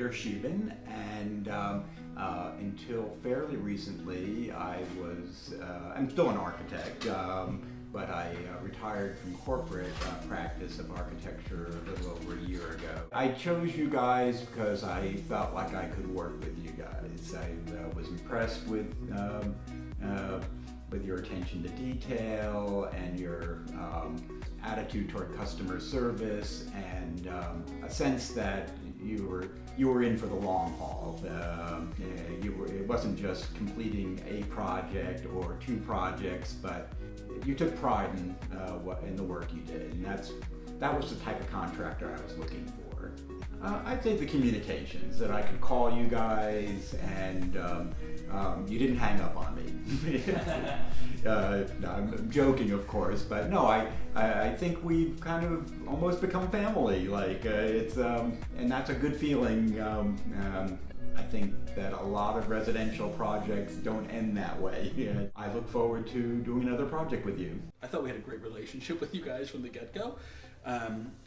Peter Sheben, and until fairly recently, I'm still an architect, but I retired from corporate practice of architecture a little over a year ago. I chose you guys because I felt like I could work with you guys. I was impressed with your attention to detail and your attitude toward customer service, and a sense that you were in for the long haul. It wasn't just completing a project or two projects, but you took pride in the work you did, and that was the type of contractor I was looking for. I'd say the communications, that I could call you guys and you didn't hang up on me. No, I'm joking, of course, but no, I think we've kind of almost become family. Like and that's a good feeling. I think that a lot of residential projects don't end that way. I look forward to doing another project with you. I thought we had a great relationship with you guys from the get-go.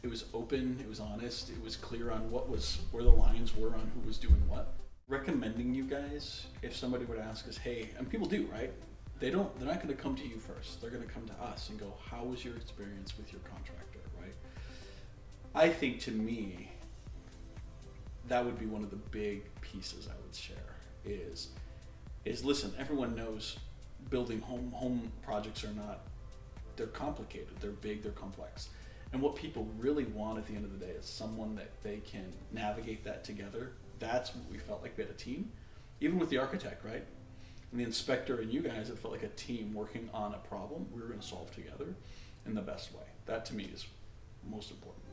It was open, it was honest, it was clear on where the lines were on who was doing what. Recommending you guys, if somebody would ask us, hey, and people do, right? They're not going to come to you first. They're going to come to us and go, how was your experience with your contractor, right? I think, to me, that would be one of the big pieces I would share is listen, everyone knows building home projects they're complicated, they're big, they're complex. And what people really want at the end of the day is someone that they can navigate that together. That's what we felt like. We had a team, even with the architect, right? And the inspector and you guys, it felt like a team working on a problem we were going to solve together in the best way. That, to me, is most important.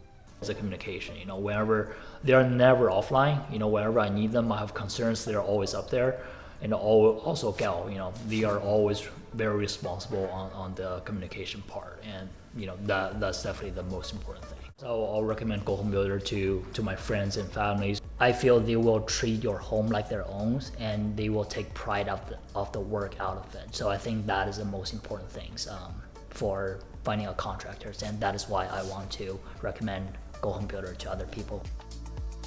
It's a communication, whenever they're never offline, whenever I need them, I have concerns, they're always up there. And also Gal, they are always very responsible on the communication part, and that's definitely the most important thing. So I'll recommend Go Home Builder to my friends and families. I feel they will treat your home like their own, and they will take pride of the work out of it. So I think that is the most important things for finding a contractors, and that is why I want to recommend Go Home Builder to other people.